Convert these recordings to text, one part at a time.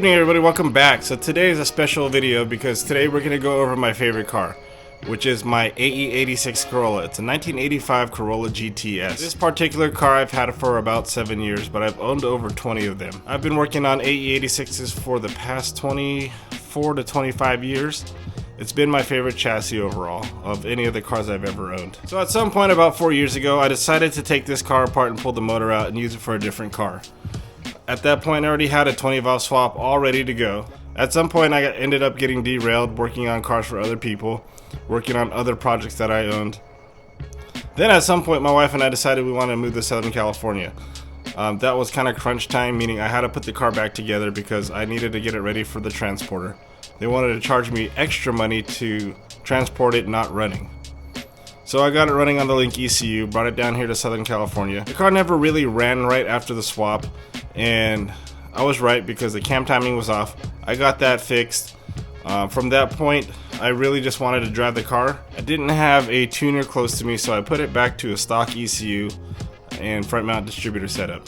evening, everybody. Welcome back. So today is a special video because today we're going to go over my favorite car, which is my AE86 Corolla. It's a 1985 Corolla GTS. This particular car I've had for about 7 years, but I've owned over 20 of them. I've been working on AE86s for the past 24 to 25 years. It's been my favorite chassis overall of any of the cars I've ever owned. So at some point about 4 years ago, I decided to take this car apart and pull the motor out and use it for a different car. At that point, I already had a 20 valve swap all ready to go. At some point, I ended up getting derailed working on cars for other people, working on other projects that I owned. Then at some point, my wife and I decided we wanted to move to Southern California. That was kind of crunch time, meaning I had to put the car back together because I needed to get it ready for the transporter. They wanted to charge me extra money to transport it not running. So I got it running on the Link ECU, brought it down here to Southern California. The car never really ran right after the swap, and I was right because the cam timing was off. I got that fixed. From that point, I really just wanted to drive the car. I didn't have a tuner close to me, so I put it back to a stock ECU and front mount distributor setup.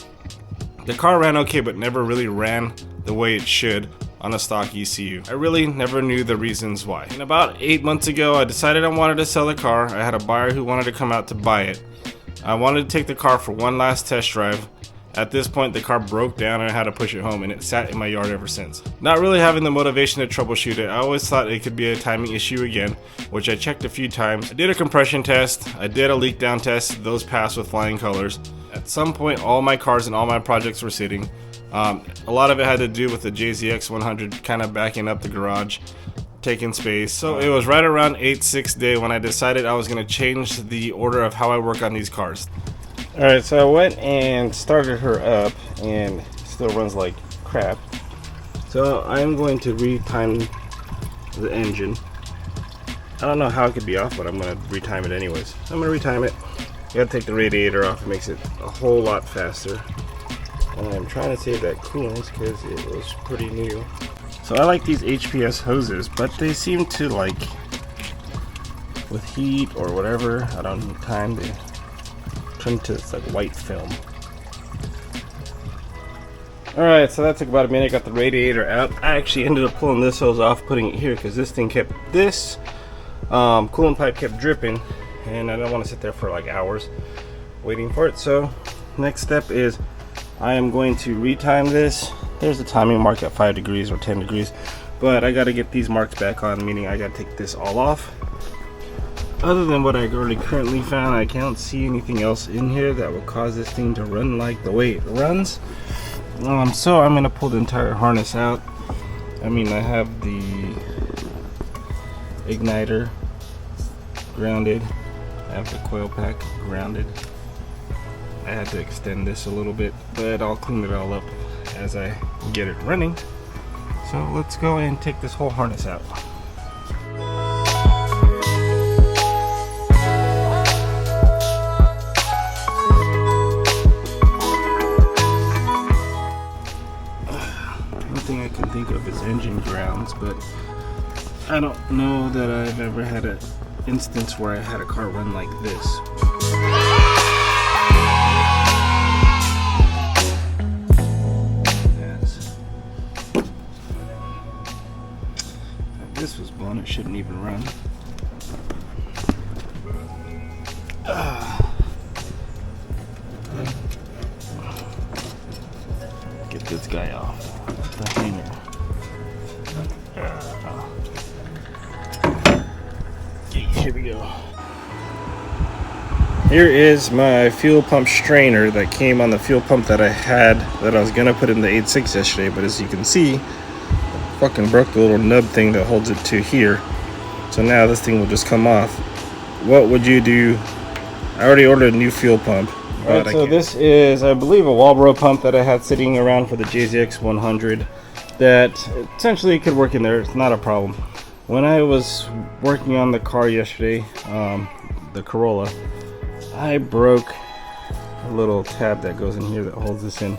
The car ran okay, but never really ran the way it should on a stock ECU. I really never knew the reasons why. And about 8 months ago, I decided I wanted to sell the car. I had a buyer who wanted to come out to buy it. I wanted to take the car for one last test drive. At this point, the car broke down and I had to push it home, and it sat in my yard ever since. Not really having the motivation to troubleshoot it, I always thought it could be a timing issue again, which I checked a few times. I did a compression test, I did a leak down test, those passed with flying colors. At some point, all my cars and all my projects were sitting. A lot of it had to do with the JZX 100 kind of backing up the garage, taking space. So it was right around 8/6 day when I decided I was going to change the order of how I work on these cars. Alright, so I went and started her up, and still runs like crap. So I'm going to retime the engine. I don't know how it could be off, but I'm going to retime it anyways. I'm going to retime it. You gotta take the radiator off, it makes it a whole lot faster. And I'm trying to save that coolant because it was pretty new. So I like these HPS hoses, but they seem to, like, with heat or whatever, I don't know, time, they turn to this like white film. Alright, so that took about a minute. Got the radiator out. I actually ended up pulling this hose off, putting it here because this thing kept, this coolant pipe kept dripping, and I don't want to sit there for like hours waiting for it. So next step is I am going to retime this. There's the timing mark at 5 degrees or 10 degrees, but I got to get these marks back on, meaning I got to take this all off. Other than what I already currently found, I can't see anything else in here that will cause this thing to run like the way it runs. So I'm going to pull the entire harness out. I mean, I have the igniter grounded. I have the coil pack grounded. I had to extend this a little bit, but I'll clean it all up as I get it running. So let's go and take this whole harness out. One thing I can think of is engine grounds, but I don't know that I've ever had an instance where I had a car run like this. This was blown, it shouldn't even run. Get this guy off the hanger. Okay, here we go. Here is my fuel pump strainer that came on the fuel pump that I had, that I was gonna put in the 86 yesterday, but as you can see, fucking broke the little nub thing that holds it to here. So now this thing will just come off. What would you do? I already ordered a new fuel pump. Alright, so this is, I believe, a Walbro pump that I had sitting around for the JZX 100 that essentially could work in there. It's not a problem. When I was working on the car yesterday, the Corolla, I broke a little tab that goes in here that holds this in.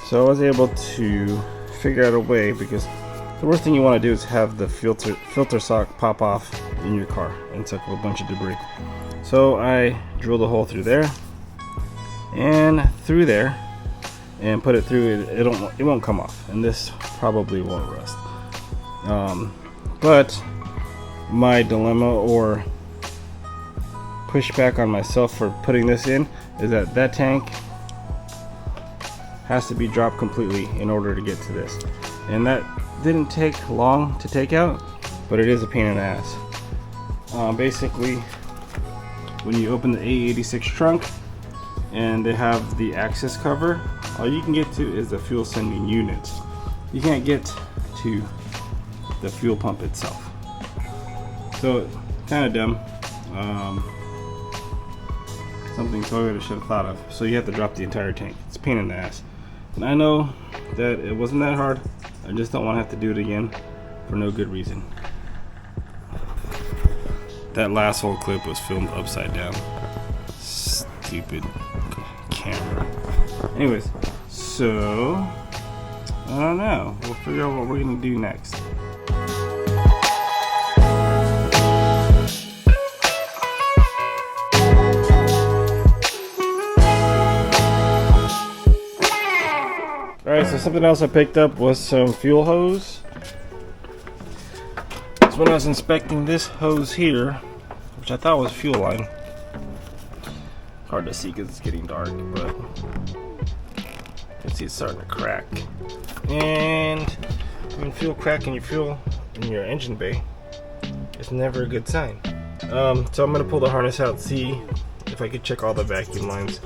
So I was able to figure out a way, because the worst thing you want to do is have the filter sock pop off in your car and suck up a bunch of debris. So I drilled a hole through there and through there, and put it through, it won't come off, and this probably won't rust. But my dilemma or pushback on myself for putting this in is that tank has to be dropped completely in order to get to this, and that didn't take long to take out, but it is a pain in the ass. Basically, when you open the AE86 trunk and they have the access cover, all you can get to is the fuel sending units. You can't get to the fuel pump itself. So kind of dumb. Something Toyota should have thought of. So you have to drop the entire tank. It's a pain in the ass. And I know that it wasn't that hard. I just don't want to have to do it again for no good reason. That last whole clip was filmed upside down. Stupid camera. Anyways, so I don't know. We'll figure out what we're gonna do next. Alright, so something else I picked up was some fuel hose. So when I was inspecting this hose here, which I thought was fuel line, hard to see because it's getting dark, but you can see it's starting to crack. And when fuel crack in your fuel in your engine bay, it's never a good sign. So I'm gonna pull the harness out, see if I could check all the vacuum lines.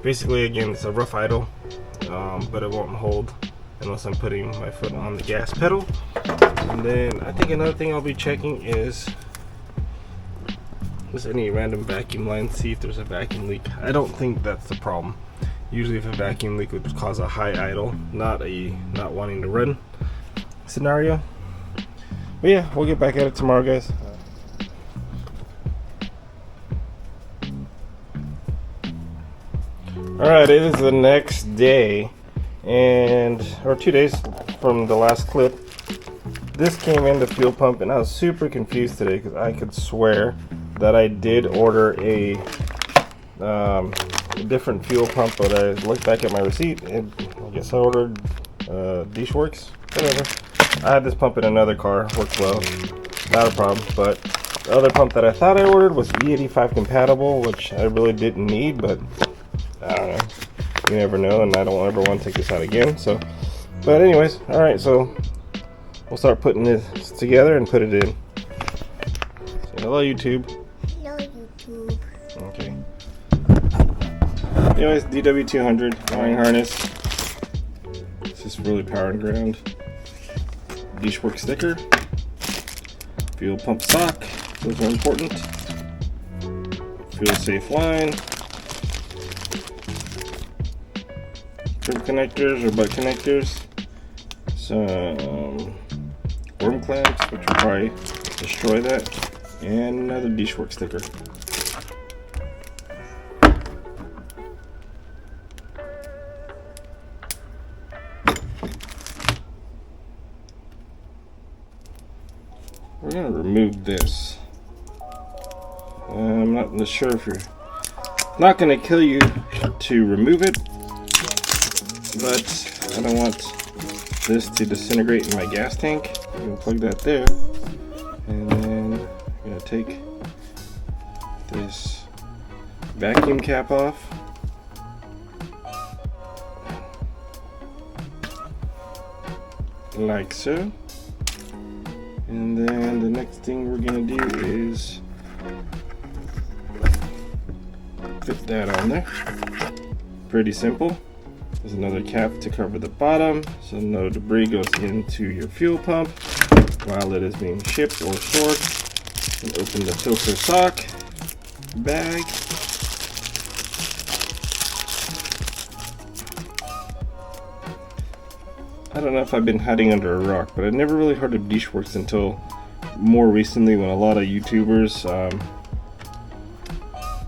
Basically, again, it's a rough idle. But it won't hold unless I'm putting my foot on the gas pedal. And then I think another thing I'll be checking is just any random vacuum line, see if there's a vacuum leak. I don't think that's the problem. Usually if a vacuum leak would cause a high idle, not wanting to run scenario. But yeah, we'll get back at it tomorrow, guys. Alright, it is the next day, or 2 days from the last clip. This came in the fuel pump, and I was super confused today because I could swear that I did order a different fuel pump, but I looked back at my receipt and I guess I ordered Dishworks, whatever. I had this pump in another car, worked well, not a problem, but the other pump that I thought I ordered was E85 compatible, which I really didn't need, but I don't know, you never know, and I don't ever want to take this out again. So, but anyways, all right, so we'll start putting this together and put it in. Say hello, YouTube. Hello, YouTube. Okay. Anyways, DW200 wiring harness. This is really power and ground. Dishworks sticker. Fuel pump sock. Those are important. Fuel safe line. Trim connectors or butt connectors, some worm clamps, which will probably destroy that, and another Dishworks sticker. We're going to remove this. I'm not sure if you're not going to kill you to remove it, but I don't want this to disintegrate in my gas tank. I'm going to plug that there, and then I'm going to take this vacuum cap off. Like so. And then the next thing we're going to do is put that on there. Pretty simple. There's another cap to cover the bottom so no debris goes into your fuel pump while it is being shipped or stored. And open the filter sock bag. I don't know if I've been hiding under a rock, but I never really heard of Dishworks until more recently when a lot of YouTubers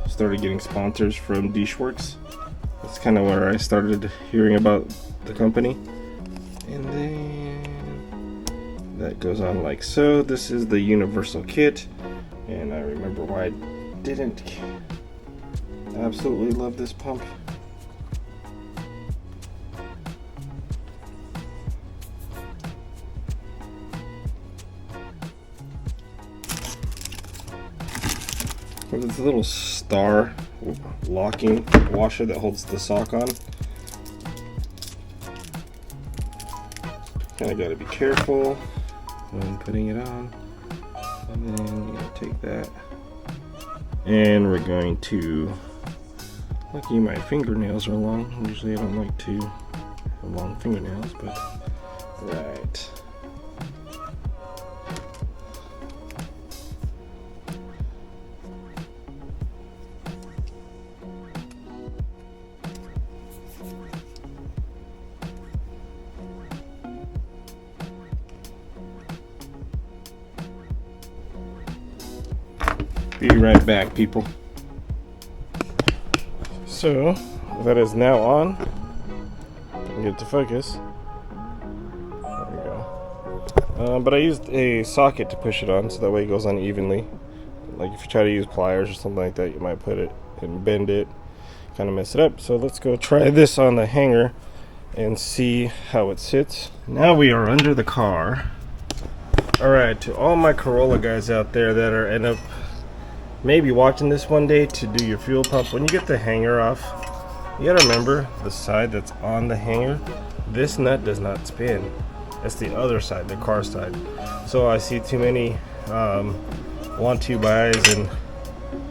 started getting sponsors from Dishworks. That's kind of where I started hearing about the company. And then that goes on like so. This is the universal kit, and I remember why I didn't. I absolutely love this pump. But it's a little star locking washer that holds the sock on. Kind of got to be careful when putting it on. And then you're going to take that. And we're going to, lucky my fingernails are long. Usually I don't like to have long fingernails, but right. Be right back, people. So that is now on. Get it to focus. There we go. But I used a socket to push it on, so that way it goes on evenly. Like if you try to use pliers or something like that, you might put it and bend it, kind of mess it up. So let's go try this on the hanger and see how it sits. Now we are under the car. All right, to all my Corolla guys out there that are end up maybe watching this one day to do your fuel pump, when you get the hanger off, you gotta remember the side that's on the hanger, this nut does not spin. It's the other side, the car side. So I see too many want to buys and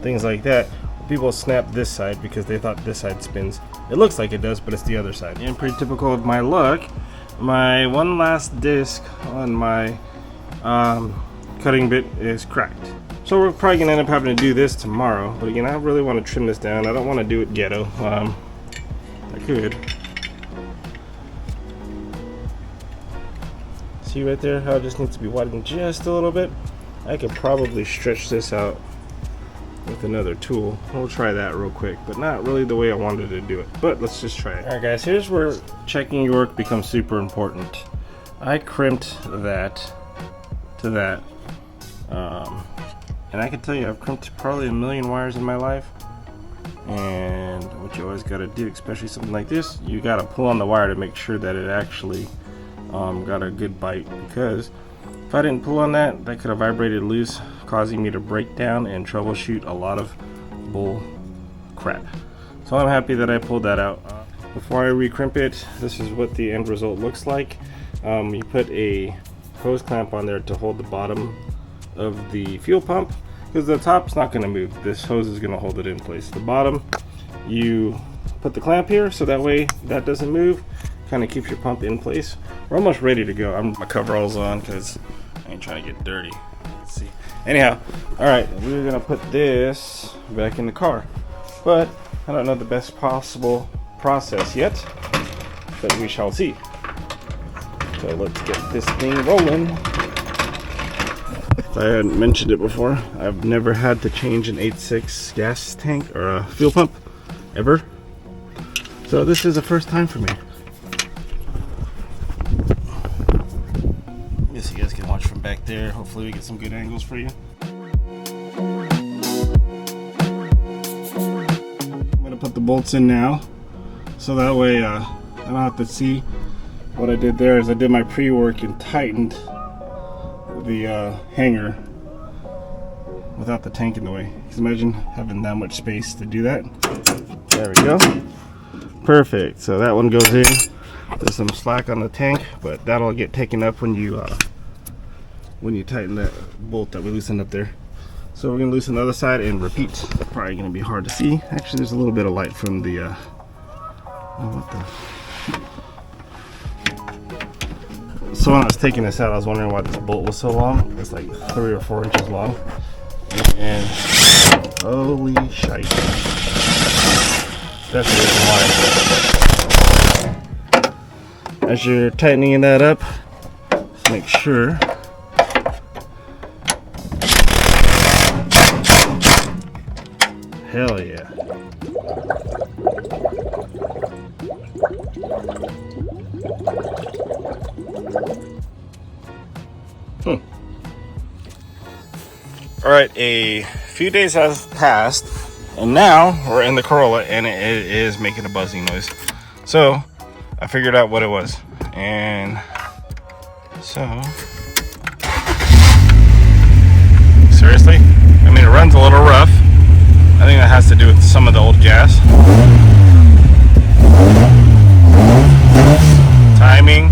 things like that. People snap this side because they thought this side spins. It looks like it does, but it's the other side. And pretty typical of my luck, my one last disc on my cutting bit is cracked. So we're probably gonna end up having to do this tomorrow, but again, I really want to trim this down. I don't want to do it ghetto. I could. See right there how it just needs to be widened just a little bit? I could probably stretch this out with another tool. We'll try that real quick, but not really the way I wanted to do it. But let's just try it. Alright guys, here's where checking your work becomes super important. I crimped that to that. And I can tell you, I've crimped probably 1,000,000 wires in my life. And what you always got to do, especially something like this, you got to pull on the wire to make sure that it actually got a good bite. Because if I didn't pull on that, that could have vibrated loose, causing me to break down and troubleshoot a lot of bull crap. So I'm happy that I pulled that out. Before I recrimp it, this is what the end result looks like. You put a hose clamp on there to hold the bottom of the fuel pump, because the top's not going to move. This hose is going to hold it in place. The bottom, you put the clamp here so that way that doesn't move, kind of keeps your pump in place. We're almost ready to go. My coveralls on because I ain't trying to get dirty. Let's see. Anyhow, all right, we're going to put this back in the car, but I don't know the best possible process yet, but we shall see. So let's get this thing rolling. If I hadn't mentioned it before, I've never had to change an 86 gas tank or a fuel pump ever. So this is the first time for me. I guess you guys can watch from back there. Hopefully we get some good angles for you. I'm gonna put the bolts in now, so that way I don't have to see. What I did there is I did my pre-work and tightened the hanger without the tank in the way. Because imagine having that much space to do that. There we go. Perfect. So that one goes in. There's some slack on the tank, but that'll get taken up when you tighten that bolt that we loosened up there. So we're gonna loosen the other side and repeat. Probably gonna be hard to see. Actually, there's a little bit of light from the So when I was taking this out, I was wondering why this bolt was so long. It's like 3 or 4 inches long. And holy shite. That's the reason why. As you're tightening that up, just make sure. Hell yeah. Alright, a few days has passed, and now we're in the Corolla, and it is making a buzzing noise. So, I figured out what it was. And so, seriously? I mean, it runs a little rough. think that has to do with some of the old gas. Timing.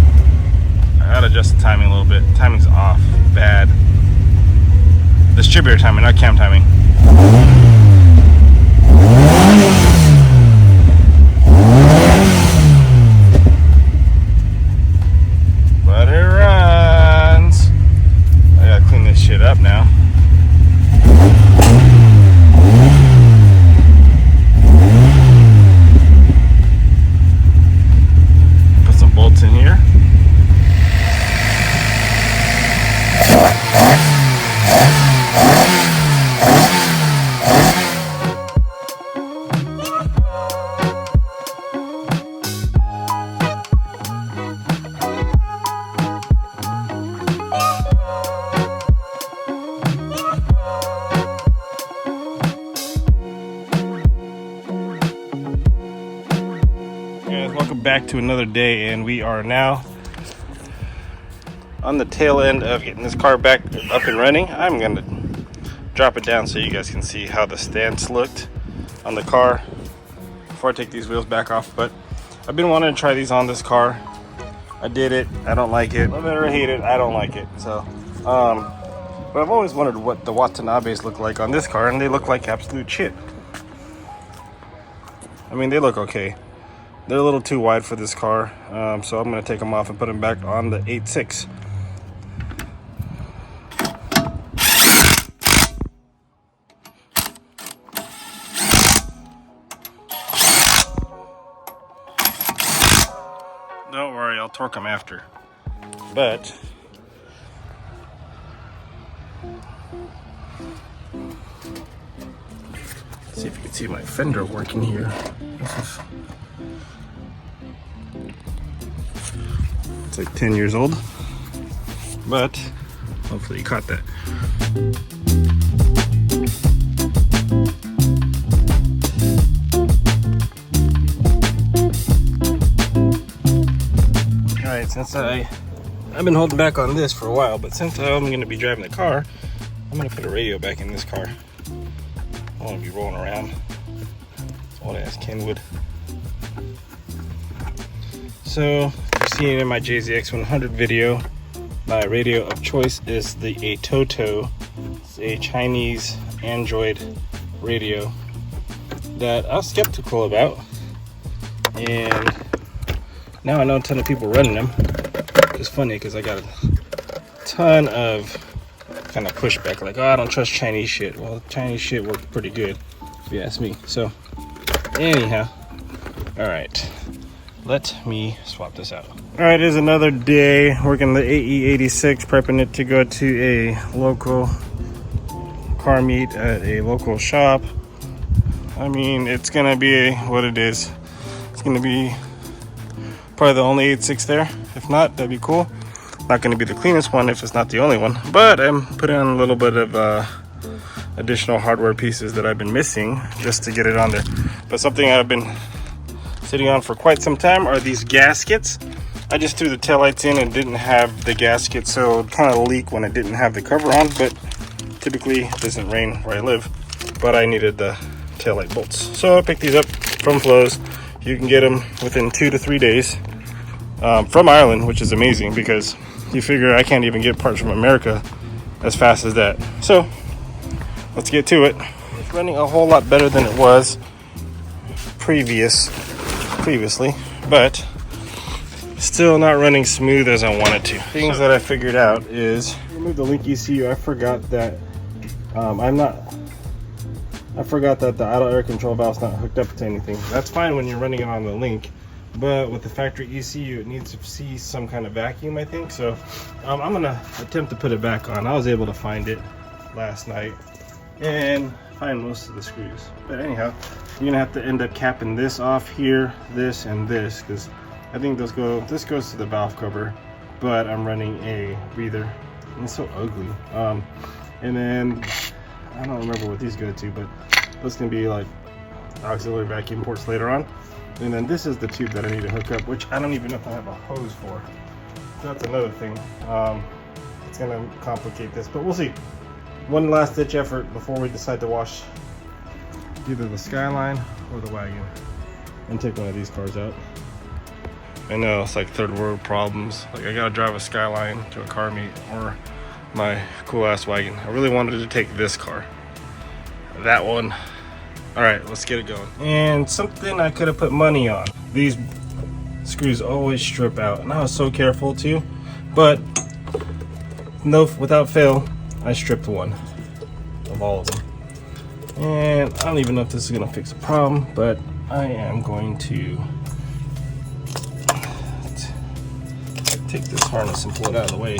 I gotta adjust the timing a little bit. Timing's off. Bad. Distributor timing, not cam timing. But it runs. I gotta clean this shit up now. Put some bolts in here. Welcome back to another day, and we are now on the tail end of getting this car back up and running. I'm gonna drop it down so you guys can see how the stance looked on the car before I take these wheels back off. But I've been wanting to try these on this car. I did it. I don't like it. Love it or hate it, I don't like it. So but I've always wondered what the Watanabes look like on this car, and they look like absolute shit. I mean, they look okay. They're a little too wide for this car, so I'm going to take them off and put them back on the 86. Don't worry, I'll torque them after. But let's see if you can see my fender working here. It's like 10 years old, but hopefully you caught that. All right, since I've been holding back on this for a while, but since I'm going to be driving the car, I'm going to put a radio back in this car. I want to be rolling around. Old ass Kenwood. So, you've seen in my JZX100 video, my radio of choice is the A-Toto. It's a Chinese Android radio that I was skeptical about, and now I know a ton of people running them. It's funny because I got a ton of kind of pushback, like, oh, I don't trust Chinese shit. Well, Chinese shit works pretty good, if you ask me. So, anyhow, all right. Let me swap this out. All right, it's another day working the AE86, prepping it to go to a local car meet at a local shop. I mean, it's gonna be what it is. It's gonna be probably the only 86 there. If not, that'd be cool. Not gonna be the cleanest one if it's not the only one, but I'm putting on a little bit of additional hardware pieces that I've been missing just to get it on there. But something I've been sitting on for quite some time are these gaskets. I just threw the taillights in and didn't have the gasket, so it kind of leaked when it didn't have the cover on, but typically it doesn't rain where I live. But I needed the taillight bolts. So I picked these up from Flo's. You can get them within 2 to 3 days from Ireland, which is amazing because you figure I can't even get parts from America as fast as that. So let's get to it. It's running a whole lot better than it was previously, but still not running smooth as I wanted to. Things that I figured out is remove the link ECU. I forgot that I forgot that the idle air control valve's not hooked up to anything. That's fine when you're running it on the link, but with the factory ECU it needs to see some kind of vacuum, I think. So I'm gonna attempt to put it back on. I was able to find it last night and find most of the screws, but anyhow, you're gonna have to end up capping this off here, this and this, because I think this goes to the valve cover, but I'm running a breather and it's so ugly. And then I don't remember what these go to, but those can be like auxiliary vacuum ports later on. And then this is the tube that I need to hook up, which I don't even know if I have a hose for. So that's another thing. It's gonna complicate this, but we'll see. One last ditch effort before we decide to wash either the Skyline or the wagon and take one of these cars out. I know it's like third world problems. Like I gotta drive a Skyline to a car meet or my cool ass wagon. I really wanted to take this car. That one. All right, let's get it going. And something I could have put money on. These screws always strip out, and I was so careful too. But no, without fail, I stripped one of all of them. And I don't even know if this is gonna fix the problem, but I am going to take this harness and pull it out of the way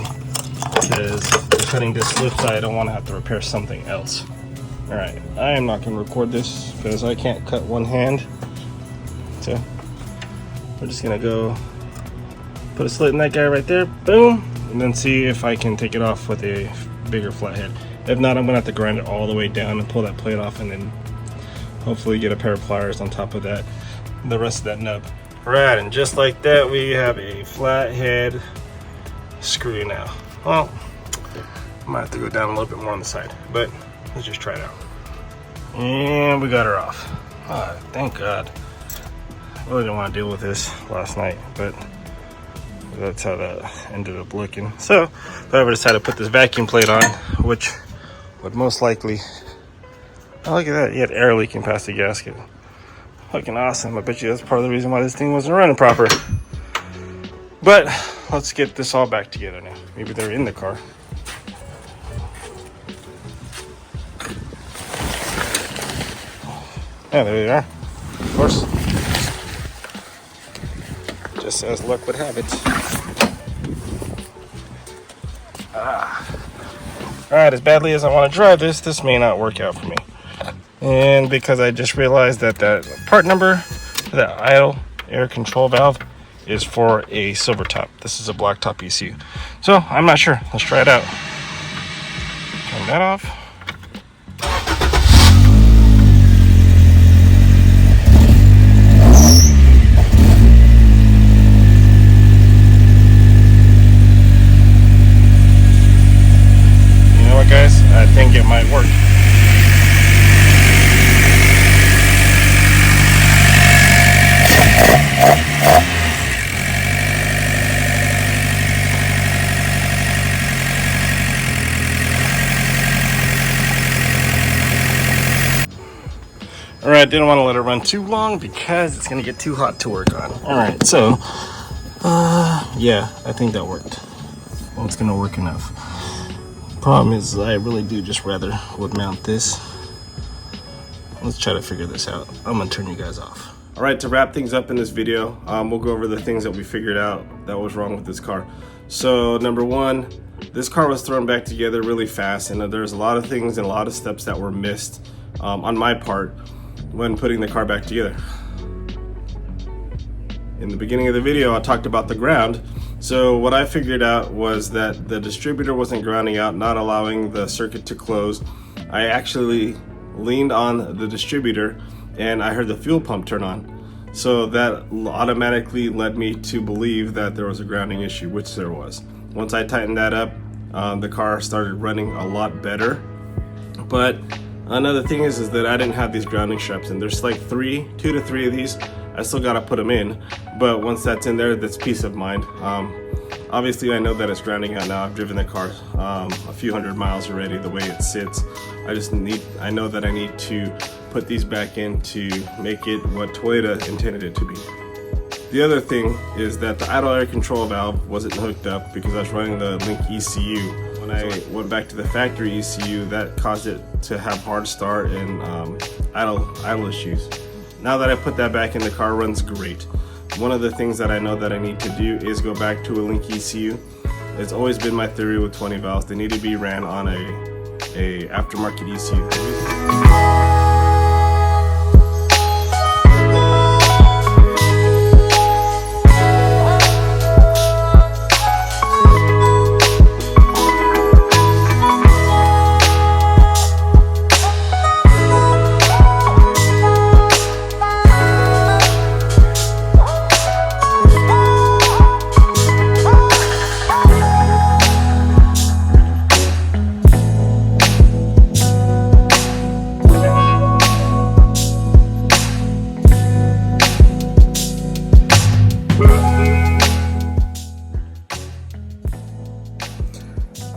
because the cutting disc lifts, I don't want to have to repair something else. All right, I am not going to record this because I can't cut one hand. So we're just gonna go put a slit in that guy right there, boom, and then see if I can take it off with a bigger flathead. If not, I'm gonna have to grind it all the way down and pull that plate off, and then hopefully get a pair of pliers on top of that, the rest of that nub. Right, and just like that, we have a flathead screw now. Well, I might have to go down a little bit more on the side, but let's just try it out. And we got her off. Oh, thank God. I really didn't want to deal with this last night, but that's how that ended up looking. So, if I ever decide to put this vacuum plate on, which would most likely, oh, look at that, you had air leaking past the gasket. Fucking awesome. I bet you that's part of the reason why this thing wasn't running proper. But let's get this all back together now. Maybe they're in the car. Yeah, there they are. Of course. Just as luck would have it. Alright, as badly as I want to drive this may not work out for me. And because I just realized that that part number for that idle air control valve is for a silver top. This is a black top ECU. So I'm not sure. Let's try it out. Turn that off. You know what, guys? I think it might work. Alright, didn't want to let it run too long because it's going to get too hot to work on. Alright, so, yeah, I think that worked. Well, it's going to work enough. Problem is, I really do just rather would mount this. Let's try to figure this out. I'm going to turn you guys off. Alright, to wrap things up in this video, we'll go over the things that we figured out that was wrong with this car. So, number one, this car was thrown back together really fast, and there's a lot of things and a lot of steps that were missed on my part when putting the car back together. In the beginning of the video, I talked about the ground. So what I figured out was that the distributor wasn't grounding out, not allowing the circuit to close. I actually leaned on the distributor and I heard the fuel pump turn on. So that automatically led me to believe that there was a grounding issue, which there was. Once I tightened that up, the car started running a lot better. But another thing is that I didn't have these grounding straps in. There's like 2 to 3 of these. I still gotta put them in, but once that's in there, that's peace of mind. Obviously, I know that it's grounding out now. I've driven the car a few hundred miles already the way it sits. I know that I need to put these back in to make it what Toyota intended it to be. The other thing is that the idle air control valve wasn't hooked up because I was running the Link ECU. When I went back to the factory ECU, that caused it to have hard start and idle issues. Now that I put that back in, the car runs great. One of the things that I know that I need to do is go back to a Link ECU. It's always been my theory with 20 valves. They need to be ran on a aftermarket ECU.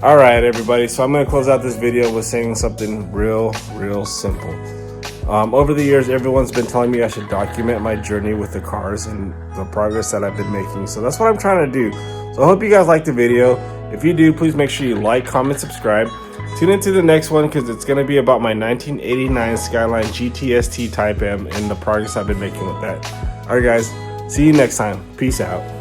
Alright everybody, so I'm going to close out this video with saying something real simple. Over the years, everyone's been telling me I should document my journey with the cars and the progress that I've been making. So that's what I'm trying to do. So I hope you guys liked the video. If you do, please make sure you like, comment, subscribe. Tune into the next one because it's going to be about my 1989 Skyline GTST Type M and the progress I've been making with that. Alright guys, see you next time. Peace out.